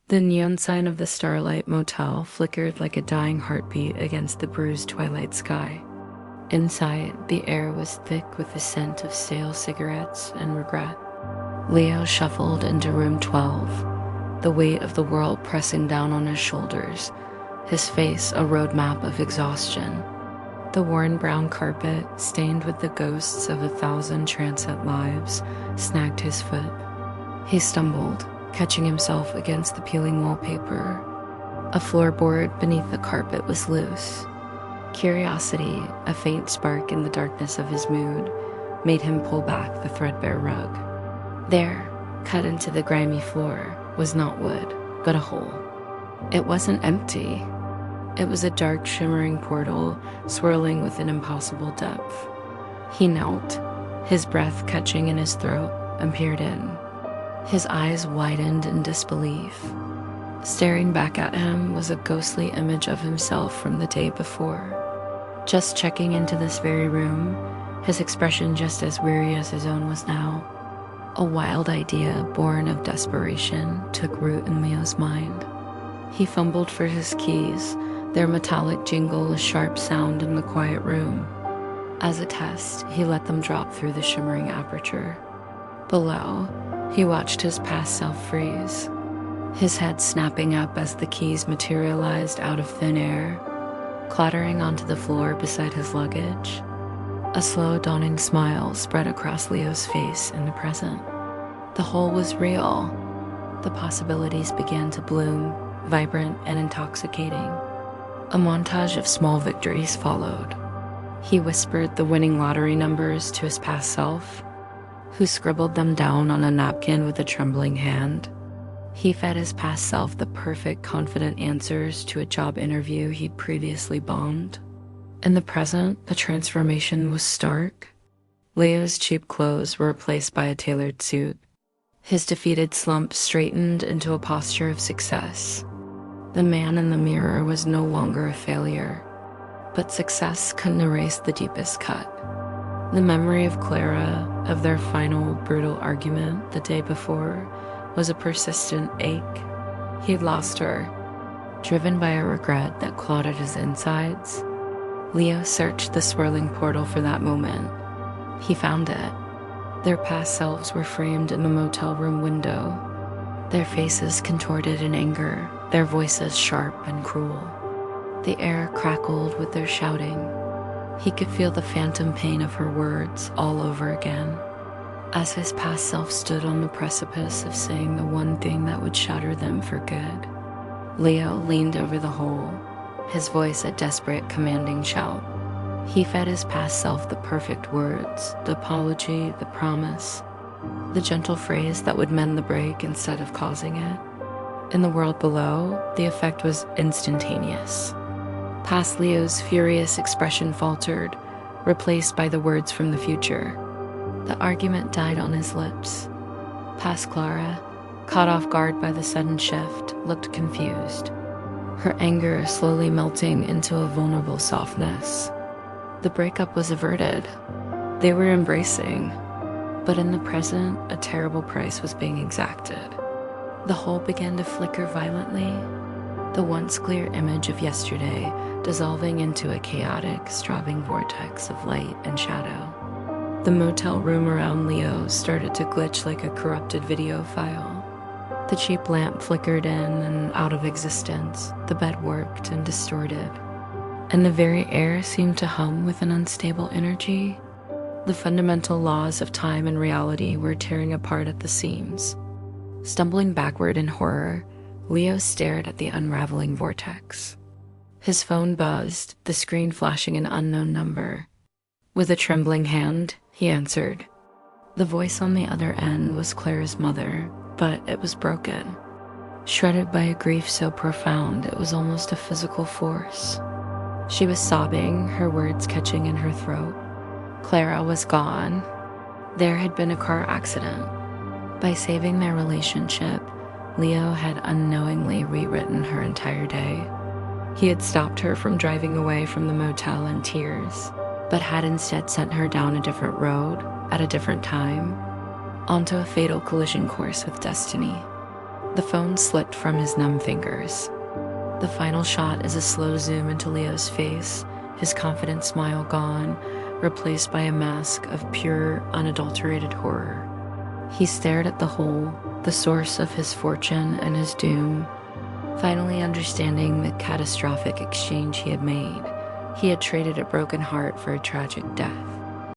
The neon sign of the Starlight Motel flickered like a dying heartbeat against the bruised twilight sky. Inside, the air was thick with the scent of stale cigarettes and regret. Leo shuffled into room 12, the weight of the world pressing down on his shoulders, his face a roadmap of exhaustion. The worn brown carpet, stained with the ghosts of 1,000 transient lives, snagged his foot. He stumbled, catching himself against the peeling wallpaper. A floorboard beneath the carpet was loose. Curiosity, a faint spark in the darkness of his mood, made him pull back the threadbare rug. There, cut into the grimy floor, was not wood, but a hole. It wasn't empty. It was a dark, shimmering portal, swirling with an impossible depth. He knelt, his breath catching in his throat, and peered in. His eyes widened in disbelief. Staring back at him was a ghostly image of himself from the day before. Just checking into this very room, his expression just as weary as his own was now. A wild idea born of desperation took root in Leo's mind. He fumbled for his keys, their metallic jingle a sharp sound in the quiet room. As a test, he let them drop through the shimmering aperture. Below, he watched his past self freeze, his head snapping up as the keys materialized out of thin air, clattering onto the floor beside his luggage. A slow dawning smile spread across Leo's face in the present. The whole was real. The possibilities began to bloom, vibrant and intoxicating. A montage of small victories followed. He whispered the winning lottery numbers to his past self, who scribbled them down on a napkin with a trembling hand. He fed his past self the perfect, confident answers to a job interview he'd previously bombed. In the present, the transformation was stark. Leo's cheap clothes were replaced by a tailored suit. His defeated slump straightened into a posture of success. The man in the mirror was no longer a failure, but success couldn't erase the deepest cut. The memory of Clara, of their final brutal argument the day before, was a persistent ache. He had lost her, driven by a regret that clawed at his insides. Leo searched the swirling portal for that moment. He found it. Their past selves were framed in the motel room window, their faces contorted in anger, their voices sharp and cruel. The air crackled with their shouting. He could feel the phantom pain of her words all over again, as his past self stood on the precipice of saying the one thing that would shatter them for good. Leo leaned over the hole, his voice a desperate, commanding shout. He fed his past self the perfect words, the apology, the promise, the gentle phrase that would mend the break instead of causing it. In the world below, the effect was instantaneous. Past Leo's furious expression faltered, replaced by the words from the future. The argument died on his lips. Past Clara, caught off guard by the sudden shift, looked confused, her anger slowly melting into a vulnerable softness. The breakup was averted. They were embracing. But in the present, a terrible price was being exacted. The whole began to flicker violently, the once clear image of yesterday dissolving into a chaotic, strobing vortex of light and shadow. The motel room around Leo started to glitch like a corrupted video file. The cheap lamp flickered in and out of existence, the bed worked and distorted, and the very air seemed to hum with an unstable energy. The fundamental laws of time and reality were tearing apart at the seams. Stumbling backward in horror, Leo stared at the unraveling vortex. His phone buzzed, the screen flashing an unknown number. With a trembling hand, he answered. The voice on the other end was Clara's mother, but it was broken, shredded by a grief so profound it was almost a physical force. She was sobbing, her words catching in her throat. Clara was gone. There had been a car accident. By saving their relationship, Leo had unknowingly rewritten her entire day. He had stopped her from driving away from the motel in tears, but had instead sent her down a different road, at a different time, onto a fatal collision course with destiny. The phone slipped from his numb fingers. The final shot is a slow zoom into Leo's face, his confident smile gone, replaced by a mask of pure, unadulterated horror. He stared at the hole, the source of his fortune and his doom. Finally understanding the catastrophic exchange he had made, he had traded a broken heart for a tragic death.